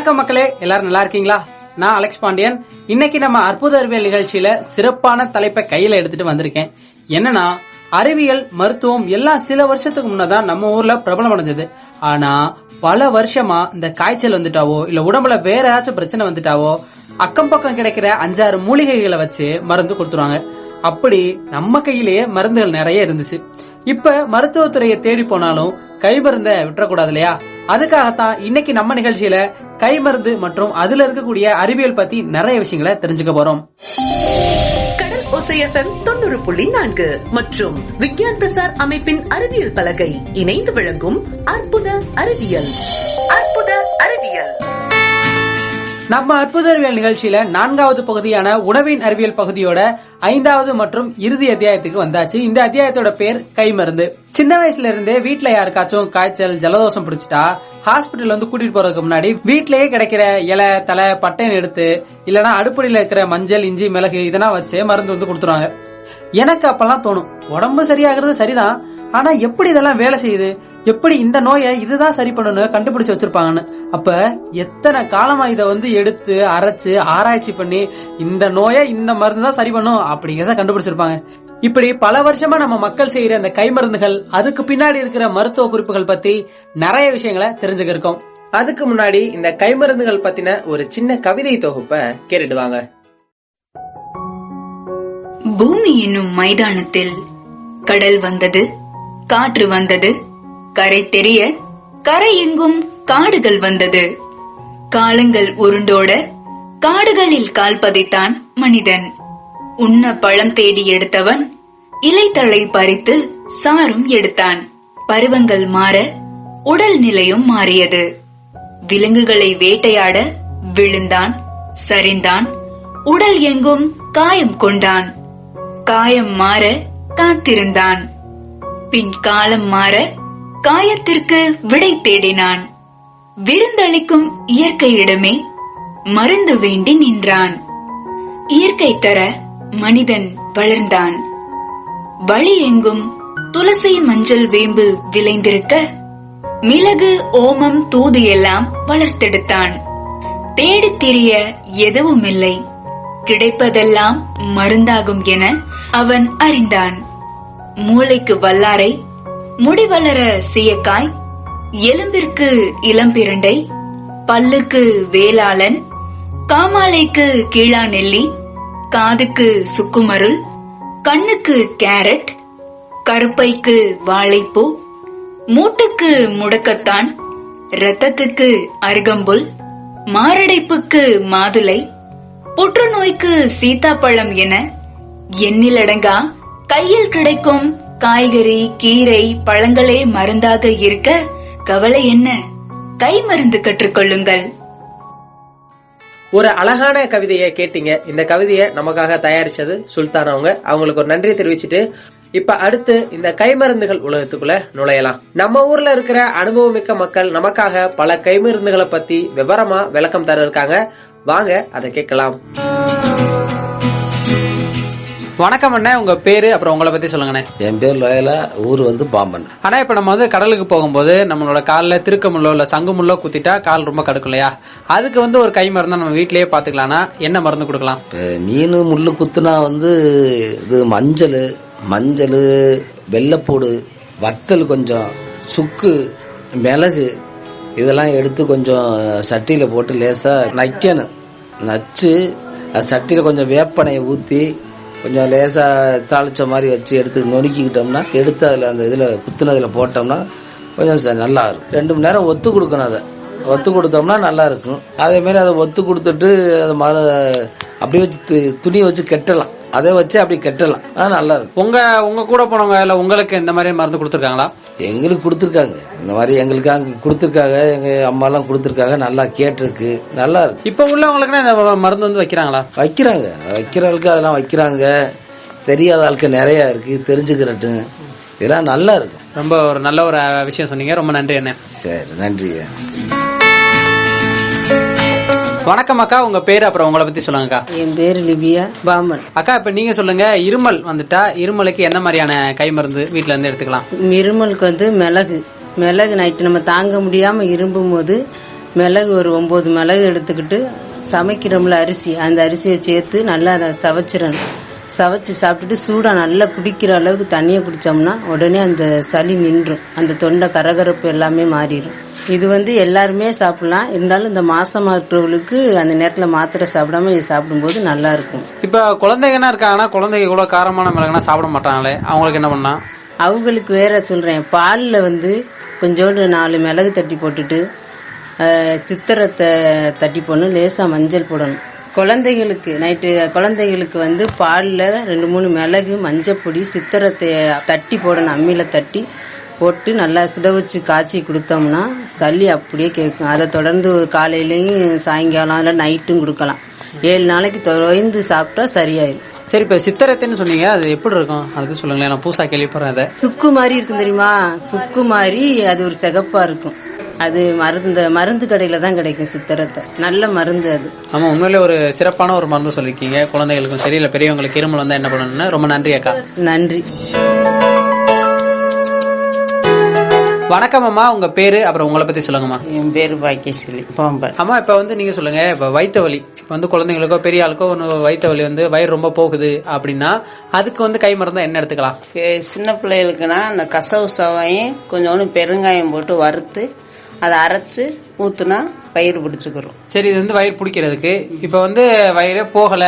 வணக்கம் மக்களே, எல்லாரும் நல்லா இருக்கீங்களா? நான் அலெக்ஸ் பாண்டியன். இன்னைக்கு நம்ம அற்புத அறிவியல் நிகழ்ச்சியில சிறப்பான தலைப்பை கையில எடுத்துட்டு வந்திருக்கேன். என்னன்னா, அறிவியல் மருத்துவம் எல்லாம் சில வருஷத்துக்கு முன்னதான் நம்ம ஊர்ல பிரபலம் அடைஞ்சது. ஆனா பல வருஷமா இந்த காய்ச்சல் வந்துட்டாவோ இல்ல உடம்புல வேற ஏதாச்சும் பிரச்சனை வந்துட்டாவோ அக்கம் பக்கம் கிடைக்கிற 5-6 மூலிகைகளை வச்சு மருந்து கொடுத்துருவாங்க. அப்படி நம்ம கையிலேயே மருந்துகள் நிறைய இருந்துச்சு. இப்ப மருத்துவத்துறையை தேடி போனாலும் கை மருந்த விட்டுறக்கூடாது இல்லையா? அதுக்காகத்தான் இன்னைக்கு நம்ம நிகழ்ச்சியில கை மருந்து மற்றும் அதுல இருக்கக்கூடிய அறிவியல் பத்தி நிறைய விஷயங்களை தெரிஞ்சுக்க போறோம். கடல் ஓசை FM 90.4 மற்றும் விக்யான் பிரசார் அமைப்பின் அறிவியல் பலகை இணைந்து வழங்கும் அற்புத அறிவியல். அற்புத அறிவியல். நம்ம அற்புத அறிவியல் நிகழ்ச்சியில 4வது பகுதியான உணவின் அறிவியல் பகுதியோட 5வது மற்றும் இறுதி அத்தியாயத்துக்கு வந்தாச்சு. இந்த அத்தியாயத்தோட பேர் கை மருந்து. சின்ன வயசுல இருந்தே வீட்டுல யாருக்காச்சும் காய்ச்சல் ஜலதோஷம் பிடிச்சிட்டா ஹாஸ்பிட்டல் வந்து கூட்டிட்டு போறதுக்கு முன்னாடி வீட்லயே கிடைக்கிற இலை தலை பட்டைன்னு எடுத்து இல்லனா அடுப்படியில இருக்கிற மஞ்சள் இஞ்சி மிளகு இதெல்லாம் வச்சு மருந்து வந்து கொடுத்துருவாங்க. எனக்கு அப்பெல்லாம் தோணும், உடம்பு சரியாகிறது சரிதான், ஆனா எப்படி இதெல்லாம் வேலை செய்யுது, எப்படி இந்த நோயை இதுதான் சரி பண்ணணும் கண்டுபிடிச்சு வச்சிருப்பாங்கன்னு. அப்ப எத்தனை காலமா இதை வந்து எடுத்து அரைச்சு ஆராய்ச்சி பண்ணி இந்த நோயை இந்த மருந்து தான் சரி பண்ணும் அப்படிங்கறத கண்டுபிடிச்சிருப்பாங்க. இப்படி பல வருஷமா நம்ம மக்கள் செய்யற அந்த கை மருந்துகள், அதுக்கு பின்னாடி இருக்கிற மருத்துவ குறிப்புகள் பத்தி நிறைய விஷயங்களை தெரிஞ்சுக்க இருக்கோம். அதுக்கு முன்னாடி இந்த கை மருந்துகள் பத்தின ஒரு சின்ன கவிதை தொகுப்பை கேட்டுடுவாங்க. பூமி என்னும் மைதானத்தில் கடல் வந்தது, காற்று வந்தது, கரை தெரிய கரை எங்கும் காடுகள் வந்தது. காலங்கள் உருண்டோட காடுகளில் கால் பதித்தான் மனிதன். உண்ண பழம் தேடி எடுத்தவன் இலைத்தழை பறித்து சாரும் எடுத்தான். பருவங்கள் மாற உடல் நிலையும் மாறியது. விலங்குகளை வேட்டையாட விழுந்தான், சரிந்தான், உடல் எங்கும் காயம் கொண்டான். காயம் மாற காத்திருந்தான், பின் காலம் மாற காயத்திற்கு விடை தேடினான். விருந்தளிக்கும் இயற்கையிடமே மருந்து வேண்டி நின்றான். இயற்கை தர மனிதன் வளர்ந்தான். வழி எங்கும் துளசி மஞ்சள் வேம்பு விளைந்திருக்க மிளகு ஓமம் தூது எல்லாம் வளர்த்தெடுத்தான். தேடித் திரிய எதுவும் இல்லை, கிடைப்பதெல்லாம் மருந்தாகும் என அவன் அறிந்தான். மூளைக்கு வல்லாரை, முடி வளர சீயக்காய், எலும்பிற்கு இளம்பிரண்டை, பல்லுக்கு வேளாளன், காமாலைக்கு கீழா நெல்லி, காதுக்கு சுக்குமருள், கண்ணுக்கு கேரட், கருப்பைக்கு வாழைப்பூ, மூட்டுக்கு முடக்கத்தான், இரத்தத்துக்கு அருகம்புல், மாரடைப்புக்கு மாதுளை, புற்றுநோய்க்கு சீத்தாப்பழம் என எண்ணிலடங்கா கையில் கிடைக்கும் காய்கறி கீரை பழங்களே மருந்தாக இருக்க கவலை என்ன? கை மருந்து கற்றுக்கொள்ளுங்கள். ஒரு அழகான கவிதையை கேட்டீங்க. இந்த கவிதையை நமக்காக தயாரிச்சது சுல்தான் அவங்களுக்கு ஒரு நன்றியை தெரிவிச்சுட்டு இப்ப அடுத்து இந்த கைமருந்துகள் உலகத்துக்குள்ள நுழையலாம். நம்ம ஊர்ல இருக்கிற அனுபவமிக்க மக்கள் நமக்காக பல கைமருந்துகளை பத்தி விவரமா விளக்கம் தர இருக்காங்க. வாங்க அதை கேட்கலாம். வணக்கம் அண்ணா, உங்க பேரு அப்புறம் உங்களை பத்தி சொல்லுங்கண்ணே. என் பேர் லோயலா, ஊர் வந்து பாம்பன். ஆனா இப்ப நம்ம வந்து கடலுக்கு போகும்போது நம்மளோட காலில் திருக்க முள்ளோ இல்ல சங்கு முள்ளோ குத்திட்டா கால் ரொம்ப கடுக்கும் இல்லையா? அதுக்கு வந்து ஒரு கை மருந்தா நம்ம வீட்லயே பாத்துக்கலாம்னா என்ன மருந்து கொடுக்கலாம்? மீன் முள்ளு குத்துனா வந்து இது மஞ்சள் வெள்ளைப்பூடு, வத்தல், கொஞ்சம் சுக்கு, மிளகு இதெல்லாம் எடுத்து கொஞ்சம் சட்டியில போட்டு லேசா நக்கணும். நச்சு சட்டியில கொஞ்சம் வேப்பனையை ஊத்தி கொஞ்சம் லேசா தாளிச்ச மாதிரி வச்சு எடுத்து நொறுக்கிக்கிட்டோம்னா எடுத்து அதில் அந்த இதில் குத்துனதுல போட்டோம்னா கொஞ்சம் நல்லா இருக்கும். 2 மணி நேரம் ஒத்து கொடுக்கணும். அதை ஒத்து கொடுத்தோம்னா நல்லா இருக்கும். அதே மாதிரி அதை ஒத்து கொடுத்துட்டு அதை அப்படியே வச்சு துணியை வச்சு கெட்டலாம். அதை வச்சு அப்படி கெட்டலாம், நல்லா இருக்கும். உங்க கூட போனவங்க இல்ல உங்களுக்கு இந்த மாதிரி மருந்து கொடுத்துருக்காங்களா? எங்களுக்கு கொடுத்துருக்காங்க, இந்த மாதிரி எங்களுக்கு அங்க கொடுத்துருக்காங்க, எங்க அம்மா எல்லாம் கொடுத்துருக்காங்க, நல்லா கேட்டிருக்கு, நல்லா இருக்கு. இப்ப உள்ளவங்களுக்கு இந்த மருந்து வந்து வைக்கிறாங்களா? வைக்கிறவங்களுக்கு அதெல்லாம் வைக்கிறாங்க. தெரியாத ஆளுக்கு நிறைய இருக்கு, தெரிஞ்சுக்கிறட்டு இதெல்லாம் நல்லா இருக்கு. ரொம்ப ஒரு நல்ல ஒரு விஷயம் சொன்னீங்க, ரொம்ப நன்றி அண்ணே. சரி, நன்றி. வணக்கம் அக்கா, உங்க பேரு அப்புறம் உங்களை பத்தி சொல்லுங்க. என் பேரு லிபியா, பாம்பன். அக்கா, இப்ப நீங்க சொல்லுங்க, இருமல் வந்துட்டா இருமலுக்கு என்ன மாதிரியான கை மருந்து வீட்டுல இருந்து எடுத்துக்கலாம்? இருமலுக்கு வந்து மிளகு நைட்டு நம்ம தாங்க முடியாம இரும்பும் போது மிளகு ஒரு 9 மிளகு எடுத்துக்கிட்டு சமைக்கிறோம்ல அரிசி, அந்த அரிசியை சேர்த்து நல்லா அதை சவைச்சிடணும். சவைச்சு சாப்பிட்டுட்டு சூடாக நல்லா குடிக்கிற அளவுக்கு தண்ணியை குடித்தோம்னா உடனே அந்த சளி நின்றும், அந்த தொண்டை கரகரப்பு எல்லாமே மாறிடும். இது எல்லாருமே சாப்பிடலாம். இருந்தாலும் இந்த மாசமா இருக்கிறவங்களுக்கு அந்த நேரத்தில் மாத்திரை சாப்பிடாம இது சாப்பிடும்போது நல்லா இருக்கும். இப்ப குழந்தைங்கன்னா இருக்காங்கன்னா குழந்தைங்க கூட காரமான மிளகுனா சாப்பிட மாட்டாங்களே, அவங்களுக்கு என்ன பண்ணா? அவங்களுக்கு வேற சொல்றேன், பாலில் கொஞ்சோண்டு 4 மிளகு தட்டி போட்டுட்டு சித்திரத்தை தட்டி போடணும், லேசா மஞ்சள் போடணும். குழந்தைகளுக்கு நைட்டு குழந்தைகளுக்கு பாலில் 2-3 மிளகு, மஞ்சள் பொடி, சித்திரத்தை தட்டி போடணும், அம்மியில தட்டி போட்டு நல்லா சுட வச்சு காய்ச்சி கொடுத்தோம்னா சளி அப்படியே கேட்கும். அதை தொடர்ந்து காலையிலையும் சாயங்காலம் இல்லை நைட்டும் கொடுக்கலாம். 7 நாளைக்கு தொடர்ந்து சாப்பிட்டா சரியாயிடும். சரி, இப்ப சித்திரத்தைன்னு சொன்னீங்க, அது எப்படி இருக்கும் அதுக்கு சொல்லுங்களேன். நான் புதுசா கேள்விப்படுறேன். அதை சுக்கு மாதிரி இருக்கும் தெரியுமா? சுக்கு மாதிரி அது ஒரு சிகப்பா இருக்கும். அது மருந்து கடையில தான் கிடைக்கும். சித்திரத்தை நல்ல மருந்து அது. ஆமா, உண்மையிலே ஒரு சிறப்பான ஒரு மருந்து சொல்லிருக்கீங்க. குழந்தைகளுக்கும் சரி இல்ல பெரியவங்களுக்கு இருமல் வந்தா என்ன பண்ணணும்னு. ரொம்ப நன்றி அக்கா. நன்றி. வணக்கம் அம்மா, உங்க பேரு அப்புறம் உங்களை பத்தி சொல்லுங்கம்மா. என் பேரு பாக்கியஸ்ரீ, பாம்பன். அம்மா, இப்ப நீங்க சொல்லுங்க, இப்ப வயிற்று வலி, இப்ப குழந்தைங்களுக்கோ பெரிய ஆளுக்கோ வயிற்று வலி வயிறு ரொம்ப போகுது அப்படின்னா அதுக்கு கை மருந்தா என்ன எடுத்துக்கலாம்? சின்ன பிள்ளைகளுக்குன்னா அந்த கசவுசவையும் கொஞ்சோண்டு பெருங்காயம் போட்டு வறுத்து அதை அரைச்சு ஊத்துனா வயிறு பிடிச்சுக்கிறோம். சரி, இது வயிறு பிடிக்கிறதுக்கு இப்ப வயிறே போகல,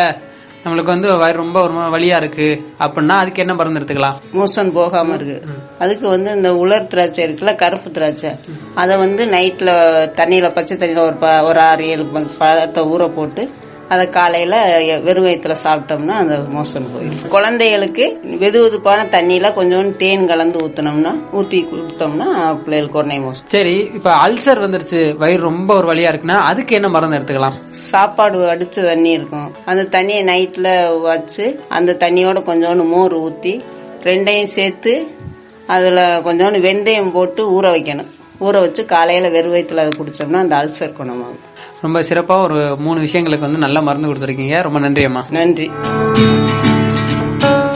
நம்மளுக்கு வயிறு ரொம்ப ஒரு வலியா இருக்கு அப்படின்னா அதுக்கு என்ன மருந்து எடுத்துக்கலாம்? மோஷன் போகாம இருக்கு அதுக்கு இந்த உலர் திராட்சை இருக்குல்ல, கருப்பு திராட்சை, அதை நைட்ல தண்ணியில பச்சை தண்ணியில ஒரு 6-7 பழத்தை ஊற போட்டு அதை காலையில வெறும் வயிற்றுல சாப்பிட்டோம்னா அந்த மோஷன் போயிடும். குழந்தைகளுக்கு வெது வெதுப்பான தண்ணியில கொஞ்சோண்டு தேன் கலந்து ஊத்தி கொடுத்தோம்னா பிள்ளைகளுக்கு உடனே மோஷன். சரி, இப்ப அல்சர் வந்துருச்சு, வயிறு ரொம்ப ஒரு வலியா இருக்குன்னா அதுக்கு என்ன மருந்து எடுத்துக்கலாம்? சாப்பாடு அடிச்ச தண்ணி இருக்கும், அந்த தண்ணியை நைட்ல வச்சு அந்த தண்ணியோட கொஞ்சோண்டு மோர் ஊத்தி 2ஐயும் சேர்த்து அதுல கொஞ்சோண்டு வெந்தயம் போட்டு ஊற வைக்கணும். ஊற வச்சு காலையில வெறும் வயிற்றுல அதை குடிச்சோம்னா அந்த அல்சர் குணமாகும். ரொம்ப சிறப்பா ஒரு 3 விஷயங்களுக்கு நல்ல மருந்து கொடுத்துருக்கீங்க. ரொம்ப நன்றி அம்மா. நன்றி.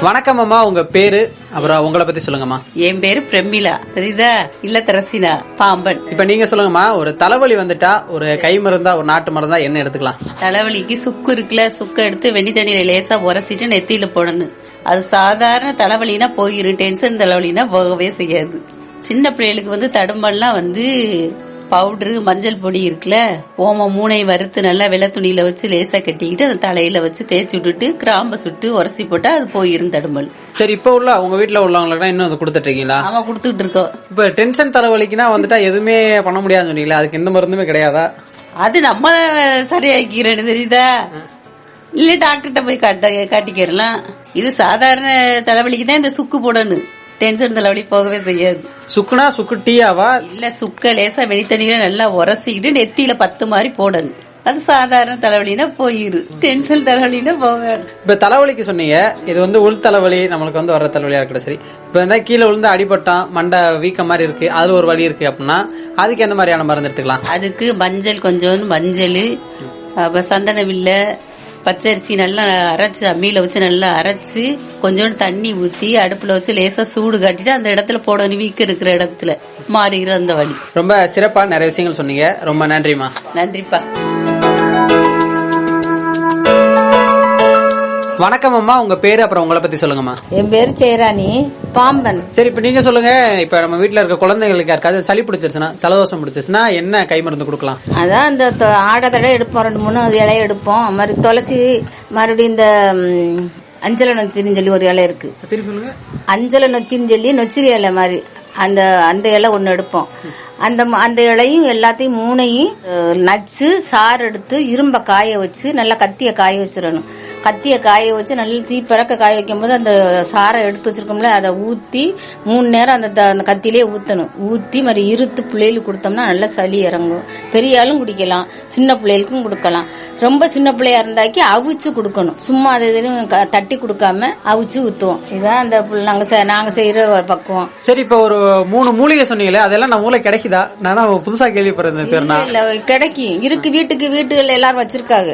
வணக்கம் அம்மா, உங்க பேரு அப்புறம் உங்களை பத்தி சொல்லுங்கம்மா. என் பேரு பிரமிளா, சரிதா இல்லத்தரசினா, பாம்பன். இப்ப நீங்க சொல்லுங்கம்மா, ஒரு தலைவலி வந்துட்டா ஒரு கை மருந்தா ஒரு நாட்டு மருந்தா என்ன எடுத்துக்கலாம்? தலைவலிக்கு சுக்கு இருக்குல்ல, சுக்கு எடுத்து வெண்ணி தண்ணியில லேசா உரசிட்டு நெத்தியில போடணும். அது சாதாரண தலைவலினா போயிரும், டென்ஷன் தலைவலினா போகவே செய்யாது. சின்ன பிள்ளைகளுக்கு தடும்பெல்லாம் பவுடரு, மஞ்சள் பொடி இருக்குல்ல, ஓமம் 3ஐயும் வறுத்து நல்லா வெள்ளை துணியில வச்சு லேசா கட்டிக்கிட்டு அந்த தலையில வச்சு தேய்ச்சி விட்டுட்டு கிராம்பு சுட்டு உரசி போட்டா அது போயிரும் தடும்பல். சரி, இப்ப உங்க வீட்டுல உள்ளவங்களுக்கு இன்னும் அது கொடுத்துட்டு இருக்கீங்களா? ஆமா, கொடுத்துட்டு இருக்கோம். இப்ப டென்ஷன் தலைவலிக்குன்னா எதுவுமே பண்ண முடியாதுன்னு சொன்னீங்களா, அதுக்கு எந்த மருந்துமே கிடையாதா? அது நம்ம சரியாக்கிறேன்னு தெரியுதா, இல்ல டாக்டர்கிட்ட போய் காட்டிக்கிறலாம். இது சாதாரண தலைவலிக்கு தான் இந்த சுக்கு போடணும், டென்ஷன் தலைவலி போகவே செய்யாது. சுக்குனா சுக்கு டீயாவா? இல்ல, சுக்க லேசா வெனித்தண்ணியில நல்லா உரசிக்கிட்டு நெத்தியில 10 மாதிரி போடணும். அது சாதாரண தலைவலினா போயிரு, டென்ஷன் தலைவலினா போகாது. இப்ப தலைவலிக்கு சொன்னீங்க, இது உள் தலைவலி நம்மளுக்கு வர்ற தலைவலியா இருக்கட்டும். சரி, இப்ப கீழே விழுந்து அடிபட்டான், மண்டை வீக்க மாதிரி இருக்கு, அதுல ஒரு வலி இருக்கு அப்படின்னா அதுக்கு எந்த மாதிரியான மருந்து எடுத்துக்கலாம்? அதுக்கு மஞ்சள், கொஞ்சோண்டு மஞ்சள், சந்தன வில்ல, பச்சரிசி நல்லா அரைச்சு அம்மியில வச்சு நல்லா அரைச்சு கொஞ்சோண்டு தண்ணி ஊத்தி அடுப்புல வச்சு லேசா சூடு காட்டிட்டு அந்த இடத்துல போடணும், வீக்க இருக்கிற இடத்துல மாறிடும் அந்த வலி. ரொம்ப சிறப்பா நிறைய விஷயங்கள் சொன்னீங்க. ரொம்ப நன்றிமா. நன்றிப்பா. வணக்கம் அம்மா, உங்க பேரு அப்புறம் உங்களை பத்தி சொல்லுங்கம்மா. என் பேரு ஜெயராணி, பாம்பன். சரி, இப்ப நீங்க சொல்லுங்க, இப்ப நம்ம வீட்டுல இருக்க குழந்தைங்களுக்கு யாருக்காவது சளி பிடிச்சிருச்சுன்னா, ஜலதோஷம் பிடிச்சிருச்சுன்னா என்ன கை மருந்து கொடுக்கலாம்? அதான் இந்த ஆடத்தடை எடுப்போம், 2-3 இலையை எடுப்போம். மாதிரி துளசி, மறுபடியும் இந்த அஞ்சல நொச்சின்னு சொல்லி ஒரு இலை இருக்கு, திருப்பி சொல்லுங்க. அஞ்சல நொச்சின்னு சொல்லி நொச்சிரி இலை மாதிரி அந்த இலை ஒண்ணு எடுப்போம். அந்த இலையும் எல்லாத்தையும் 3ஐயும் நச்சு சாறு எடுத்து இரும்ப காய வச்சு நல்லா கத்திய காய வச்சிடணும். கத்திய காய வச்சு நல்லா தீ பறக்க காய வைக்கும் போது அந்த சாரை எடுத்து வச்சிருக்கோம்ல அதை ஊத்தி 3 நேரம் அந்த கத்திலே ஊத்தணும். ஊத்தி மாதிரி இருத்து பிள்ளைகளுக்கு கொடுத்தோம்னா நல்லா சளி இறங்கும். பெரிய ஆளும் குடிக்கலாம், சின்ன பிள்ளைகளுக்கும் கொடுக்கலாம். ரொம்ப சின்ன பிள்ளையா இருந்தாக்கி அவிச்சு கொடுக்கணும், சும்மா அது தட்டி கொடுக்காம அவிச்சு ஊத்துவோம். இதுதான் அந்த நாங்க செய்யற பக்குவம். சரி, இப்ப ஒரு 3 மூலிகை சொன்னீங்களே, அதெல்லாம் நம்ம ஊர்ல கிடைக்குதா? நானும் புதுசா கேள்விப்படுறேன். கிடைக்கும், இருக்கு, வீட்டுகள் எல்லாரும் வச்சிருக்காங்க,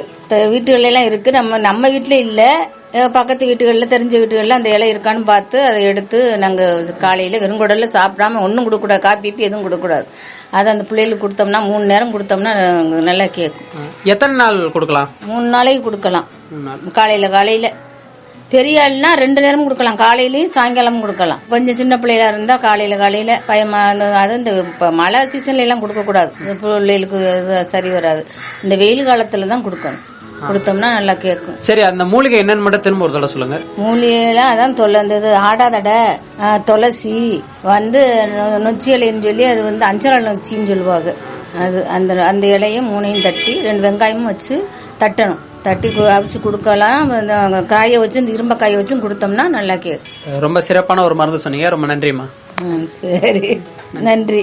வீட்டுகள் எல்லாம் இருக்கு. நம்ம வீட்டுல இல்ல, பக்கத்து வீட்டுகளில் தெரிஞ்ச வீட்டுகளில் அந்த இலை இருக்கான்னு பார்த்து அதை எடுத்து நாங்கள் காலையில் வெறுங்குடலில் சாப்பிடாம ஒன்றும் கொடுக்கக்கூடாது, காப்பி எதுவும் கொடுக்கக்கூடாது. அதை அந்த பிள்ளைகளுக்கு கொடுத்தோம்னா 3 நேரம் கொடுத்தோம்னா நல்லா கேட்கும். எத்தனை நாள் கொடுக்கலாம்? 3 நாளைக்கு கொடுக்கலாம். காலையில் பெரிய ஆள்னா 2 நேரம் கொடுக்கலாம், காலையிலயும் சாயங்காலமும் கொடுக்கலாம். கொஞ்சம் சின்ன பிள்ளைகளா இருந்தா காலையில பயமா அது இந்த மழை சீசன்ல எல்லாம் கொடுக்க கூடாது, பிள்ளைகளுக்கு சரி வராது. இந்த வெயில் காலத்துல தான் கொடுக்கணும், கொடுத்தோம்னா நல்லா கேட்கும். சரி, அந்த மூலிகை என்னன்னு மட்டும் திரும்ப ஒரு தடவை சொல்லுங்க. மூலிகைலாம் அதான் அந்த ஆடாதடை, துளசி நொச்சி இலைன்னு சொல்லி அது அஞ்சல் நொச்சின்னு சொல்லுவாங்க. அது அந்த இலையும் 3ஐயும் தட்டி 2 வெங்காயமும் வச்சு தட்டணும், தட்டி அவிச்சு கொடுக்கலாம். காய வச்சு இந்த இரும்ப காய வச்சும் கொடுத்தோம்னா நல்லா கேட்கும். ரொம்ப சிறப்பான ஒரு மருந்து சொன்னீங்க, ரொம்ப நன்றிம்மா. சரி, நன்றி.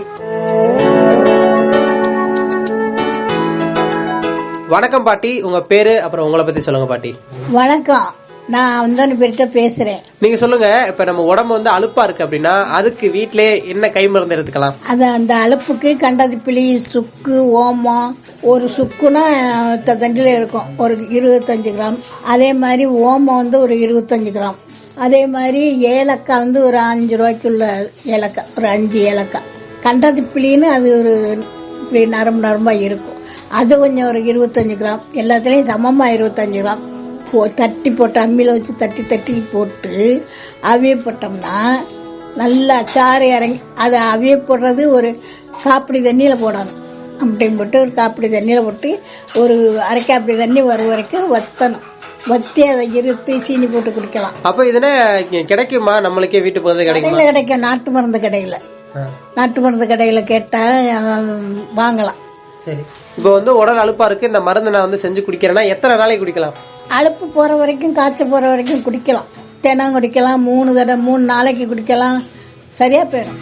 வணக்கம் பாட்டி, உங்க பேரு அப்புறம் உங்களை பத்தி சொல்லுங்க பாட்டி. வணக்கம், நான் பேர்கிட்ட பேசுறேன். நீங்க சொல்லுங்க, இப்ப நம்ம உடம்பு அலுப்பா இருக்கு அப்படின்னா அதுக்கு வீட்லயே என்ன கை மருந்து எடுத்துக்கலாம்? அது அந்த அலுப்புக்கு கண்டதிப்பிலி, சுக்கு, ஓமம். ஒரு சுக்குனா தண்டில இருக்கும் ஒரு 25 கிராம். அதே மாதிரி ஓமம் ஒரு 25 கிராம். அதே மாதிரி ஏலக்காய் ஒரு 5 ரூபாய்க்குள்ள ஏலக்காய், ஒரு 5 ஏலக்காய். கண்டதிப்பிலின்னு அது ஒரு நரம்பா இருக்கும், அது கொஞ்சம் ஒரு 25 கிராம். எல்லாத்துலயும் சமமா 25 கிராம் தட்டி போட்டு அம்மியில வச்சு தட்டி போட்டு அவிய போட்டோம்னா நல்லா சாறு இறங்கி, அதை அவிய போடுறது ஒரு காப்பிடி தண்ணியில போடணும். அப்படின்னு போட்டு ஒரு காப்பிடி தண்ணியில போட்டு ஒரு அரை காப்பிடி தண்ணி வரும் வரைக்கும் வத்தணும். வத்தி அதை இருத்து சீனி போட்டு குடிக்கலாம். அப்ப இதுல கிடைக்குமா? நம்மளுக்கே வீட்டு போது கிடைக்குமா? கிடைக்கும், நாட்டு மருந்து கடையில. நாட்டு மருந்து கடையில கேட்டா வாங்கலாம். சரி, இப்ப உடல் அலுப்பா இருக்கு, இந்த மருந்து நான் செஞ்சு குடிக்கிறேன்னா எத்தனை நாளைக்கு குடிக்கலாம்? அலுப்பு போற வரைக்கும், காய்ச்சல் போற வரைக்கும் குடிக்கலாம். தினம் குடிக்கலாம், 3 நாளைக்கு குடிக்கலாம், சரியா போயிடும்.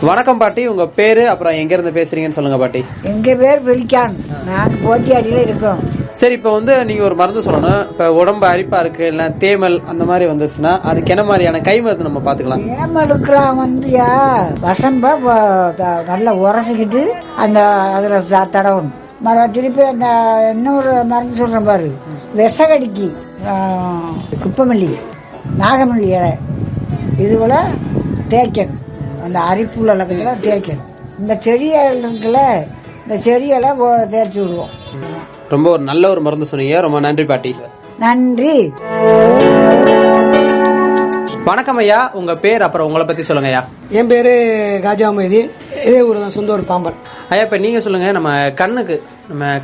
வணக்கம் பாட்டி, உங்க பேரு அப்புறம் எங்க இருந்து பேசுறீங்கன்னு சொல்லுங்க பாட்டி. எங்க பேர் வெளிக்கான், நாங்க போட்டியாடியில இருக்கோம். சரி, இப்ப நீங்க ஒரு மருந்து சொல்லணும். இப்ப உடம்பு அரிப்பா இருக்கு, இல்ல தேமல் அந்த மாதிரி வந்துச்சுன்னா அதுக்கு என்ன மாதிரியான கை மருந்து நம்ம பாத்துக்கலாம்? தேமலுக்குலாம் வசம்ப நல்லா உரசிக்கிட்டு அந்த அதுல தடவணும். திருப்பி அந்த இன்னொரு மருந்து சொல்றேன் பாரு, விஷகடிக்கு, குப்பமல்லி, நாகமல்லி இலை இதுபோல தேய்க்கணும். அந்த அரிப்புள்ள இலக்கத்துல தேய்க்கணும். இந்த செடியெல்லாம் இருக்குல்ல, இந்த செடியெல்லாம் தேய்ச்சி விடுவோம். ரொம்ப ஒரு நல்ல ஒரு மருந்து சொன்னீங்க, ரொம்ப நன்றி பாட்டி. நன்றி. வணக்கம் ஐயா, உங்க பேர் அப்புறம் உங்களை பத்தி சொல்லுங்க ஐயா. என் பேரு காஜா மொய்தீன், இதே ஊர் தான், சொந்த ஊர் பாம்பன். ஐயா, இப்ப நீங்க சொல்லுங்க, நம்ம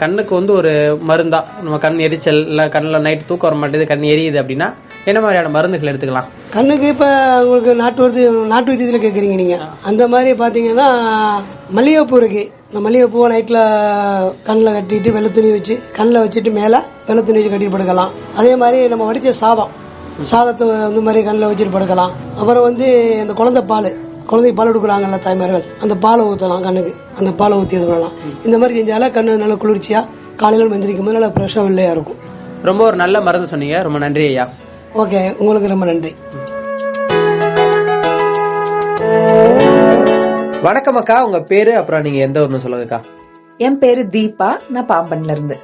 கண்ணுக்கு ஒரு மருந்தா, நம்ம கண் எரிச்சல் இல்ல கண்ணுல நைட் தூக்கம் வர மாட்டேது, கண் எரியுது அப்படின்னா என்ன மாதிரியான மருந்துகள் எடுத்துக்கலாம்? கண்ணுக்கு இப்ப உங்களுக்கு நாட்டு வைத்தியத்துல கேக்குறீங்க நீங்க. அந்த மாதிரி பாத்தீங்கன்னா மல்லிகைப்பூ இருக்கு. இந்த மல்லிகைப்பூவை நைட்ல கண்ணில் கட்டிட்டு வெள்ளை துணி வச்சு கண்ணில் வச்சுட்டு மேல வெள்ளை துணி வச்சு கட்டிட்டு படுக்கலாம். அதே மாதிரி நம்ம வடிச்ச சாதத்தை இந்த மாதிரி கண்ணில் வச்சுட்டு படுக்கலாம். அப்புறம் இந்த குழந்தைக்கு பால் கொடுக்குறாங்கல்ல தாய்மார்கள், அந்த பாலை ஊற்றலாம் கண்ணுக்கு, அந்த பாலை ஊற்றி பண்ணலாம். இந்த மாதிரி செஞ்சால கண்ணு நல்லா குளிர்ச்சியா காலையில் மந்திரிக்கும் போது நல்லா ஃப்ரெஷ்ஷாக வெள்ளையா இருக்கும். ரொம்ப ஒரு நல்ல மருந்து சொன்னீங்க, ரொம்ப நன்றி ஐயா. ஓகே, உங்களுக்கு ரொம்ப நன்றி. வணக்கம் அக்கா, உங்க பேரு அப்புறம் நீங்க எந்த ஊர்னு சொல்லுங்கக்கா. என் பேரு தீபா, நான் பாம்பன்ல இருந்து.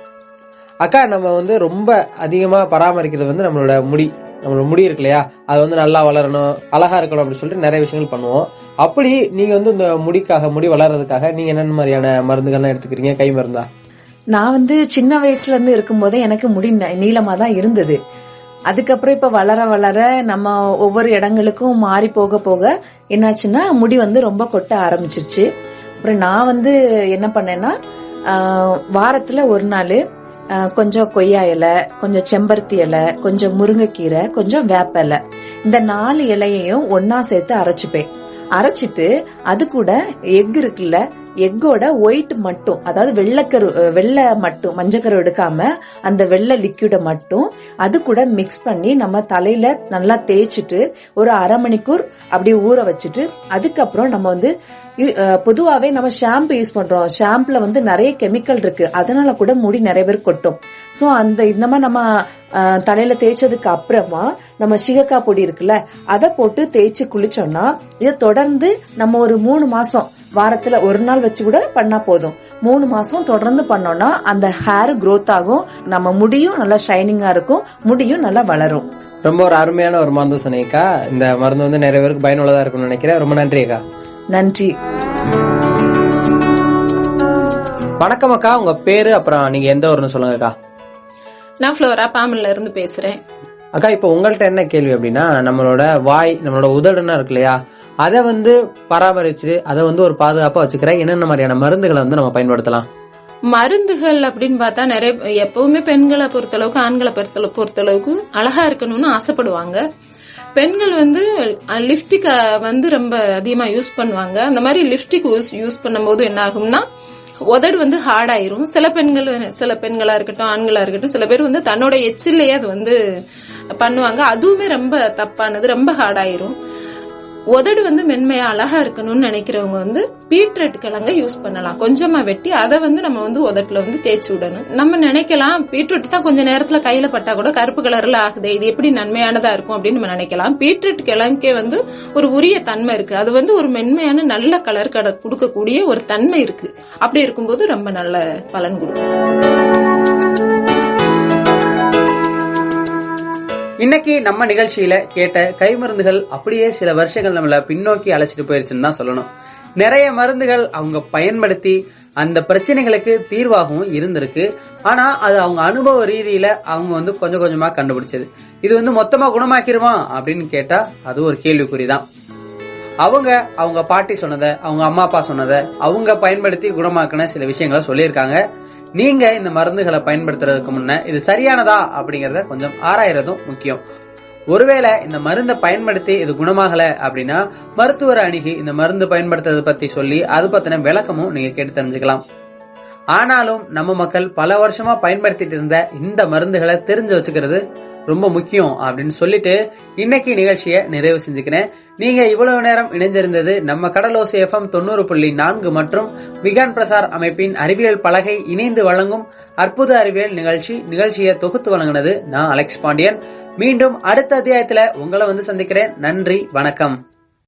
அக்கா, நம்ம ரொம்ப அதிகமா பராமரிக்கிறது நம்மளோட முடி இருக்கு இல்லையா, அது நல்லா வளரணும், அழகா இருக்கணும் அப்படின்னு சொல்லிட்டு நிறைய விஷயங்கள் பண்ணுவோம். அப்படி நீங்க இந்த முடி வளர்றதுக்காக நீங்க என்ன மாதிரியான மருந்துகள்லாம் எடுத்துக்கிறீங்க? கை மருந்தா? நான் சின்ன வயசுல இருந்து இருக்கும் போதே எனக்கு முடி நீளமா தான் இருந்தது. அதுக்கப்புறம் இப்ப வளர நம்ம ஒவ்வொரு இடங்களுக்கும் மாறி போக என்னாச்சுன்னா முடி ரொம்ப கொட்ட ஆரம்பிச்சிருச்சு. அப்புறம் நான் என்ன பண்ணேன்னா, வாரத்துல ஒரு நாள் கொஞ்சம் கொய்யா இலை, கொஞ்சம் செம்பருத்தி இலை, கொஞ்சம் முருங்கைக்கீரை, கொஞ்சம் வேப்ப இலை, இந்த 4 இலையையும் ஒன்னா சேர்த்து அரைச்சிட்டு அது கூட எக் இருக்குல்ல, எக்கோட ஒயிட் மட்டும், அதாவது வெள்ளை மட்டும், மஞ்சக்கரு எடுக்காம அந்த வெள்ளை லிக்விட மட்டும் அது கூட மிக்ஸ் பண்ணி நம்ம தலையில நல்லா தேய்ச்சிட்டு ஒரு அரை மணிக்கூர் அப்படி ஊற வச்சுட்டு, அதுக்கப்புறம் நம்ம பொதுவாவே நம்ம ஷாம்பு யூஸ் பண்றோம். ஷாம்புல நிறைய கெமிக்கல் இருக்கு, அதனால கூட முடி நிறைய பேர் கொட்டும். சோ இந்த மாதிரி நம்ம தலையில தேய்ச்சதுக்கு அப்புறமா நம்ம சிகக்காய் பொடி இருக்குல்ல, அதை போட்டு தேய்ச்சி குளிச்சோம்னா இதை தொடர்ந்து நம்ம ஒரு 3 மாசம் வாரத்துல ஒரு நாள் வச்சு கூட பண்ணா போதும். 3 மாசம் தொடர்ந்து பண்ணோம்னா அந்த ஹேர் growth ஆகும், நம்ம முடியும் நல்லா ஷைனிங்கா இருக்கும், முடியும் நல்லா வளரும். ரொம்ப ஒரு அருமையான ஒரு மருந்து சொன்னீங்கக்கா. இந்த மருந்து வந்து நிறைய பேருக்கு பயனுள்ளதா இருக்கும்னு நினைக்கிறேன். ரொம்ப நன்றி அக்கா. நன்றி. வணக்கம் அக்கா, உங்க பேரு அப்புறம் நீங்க எந்த ஊர்னு சொல்லுங்க அக்கா. நான் ஃப்ளோரா பாமன்ல இருந்து பேசுறேன். அக்கா, இப்போ உங்கள்ட்ட என்ன கேள்வி அப்படின்னா, நம்மளோட வாய், நம்மளோட உதடுனா இருக்கு இல்லையா, அதை வந்து பராமரிச்சு அதை வந்து ஒரு பாதுகாப்பா வச்சுக்கிற என்னென்ன மாதிரியான மருந்துகளை வந்து நம்ம பயன்படுத்தலாம்? மருந்துகள் அப்படின்னு பார்த்தா நிறைய எப்பவுமே பெண்களை பொறுத்தளவுக்கு ஆண்களை பொறுத்தளவுக்கு அழகா இருக்கணும்னு ஆசைப்படுவாங்க. பெண்கள் வந்து லிப்ஸ்டிக் வந்து ரொம்ப அதிகமா யூஸ் பண்ணுவாங்க. அந்த மாதிரி லிப்ஸ்டிக் யூஸ் பண்ணும்போது என்ன ஆகும்னா உதடு வந்து ஹார்ட் ஆயிரும். சில பெண்களா இருக்கட்டும் ஆண்களா இருக்கட்டும், சில பேர் வந்து தன்னோட எச்சிலேயே அது வந்து பண்ணுவாங்க. அதுவுமே ரொம்ப தப்பானது, ரொம்ப ஹார்ட் ஆயிரும். உதடு வந்து மென்மையா அழகா இருக்கணும்னு நினைக்கிறவங்க வந்து பீட்ரூட் கிழங்க யூஸ் பண்ணலாம். கொஞ்சமா வெட்டி அதை வந்து நம்ம வந்து உதட்டுல வந்து தேய்ச்சி விடணும். நம்ம நினைக்கலாம் பீட்ரூட் தான் கொஞ்ச நேரத்துல கையில பட்டா கூட கருப்பு கலர்ல ஆகுது, இது எப்படி நன்மையானதா இருக்கும் அப்படின்னு நம்ம நினைக்கலாம். பீட்ரூட் கிழங்கே வந்து ஒரு உரிய தன்மை இருக்கு. அது வந்து ஒரு மென்மையான நல்ல கலர் கொடுக்கக்கூடிய ஒரு தன்மை இருக்கு. அப்படி இருக்கும்போது ரொம்ப நல்ல பலன் கொடுக்கும். இன்னைக்கு நம்ம நிகழ்ச்சியில கேட்ட கைமருந்துகள் அப்படியே சில வருஷங்கள் நம்மள பின்னோக்கி அழைச்சிட்டு போயிருச்சுன்னு தான் சொல்லணும். நிறைய மருந்துகள் அவங்க பயன்படுத்தி அந்த பிரச்சனைகளுக்கு தீர்வாகவும் இருந்திருக்கு. ஆனா அது அவங்க அனுபவ ரீதியில அவங்க வந்து கொஞ்சம் கொஞ்சமா கண்டுபிடிச்சது. இது வந்து மொத்தமா குணமாக்கிருமா அப்படின்னு கேட்டா அது ஒரு கேள்விக்குறிதான். அவங்க பாட்டி சொன்னதை, அவங்க அம்மா அப்பா சொன்னதை அவங்க பயன்படுத்தி குணமாக்கின சில விஷயங்களை சொல்லியிருக்காங்க. நீங்க இந்த மருந்துகளை பயன்படுத்துறதுக்கு முன்ன இது சரியானதா அப்படிங்கறத கொஞ்சம் ஆராயறதும் முக்கியம். ஒருவேளை இந்த மருந்தை பயன்படுத்தி இது குணமாகல அப்படின்னா மருத்துவரை அணுகி இந்த மருந்து பயன்படுத்துறதை பத்தி சொல்லி அது பத்தின விளக்கமும் நீங்க கேட்டு தெரிஞ்சுக்கலாம். ஆனாலும் நம்ம மக்கள் பல வருஷமா பயன்படுத்திட்டு இருந்த இந்த மருந்துகளை தெரிஞ்சு வச்சுக்கிறது ரொம்ப முக்கியம் அப்படின்னு சொல்லிட்டு இன்னைக்கு நிகழ்ச்சியை நிறைவு செஞ்சுக்கிறேன். நீங்க இவ்வளவு நேரம் இணைஞ்சிருந்தது நம்ம கடலோசை FM 90.4 மற்றும் விகான் பிரசார் அமைப்பின் அறிவியல் பலகை இணைந்து வழங்கும் அற்புத அறிவியல் நிகழ்ச்சியை தொகுத்து வழங்கினது நான் அலெக்ஸ் பாண்டியன். மீண்டும் அடுத்த அத்தியாயத்துல உங்களை வந்து சந்திக்கிறேன். நன்றி, வணக்கம்.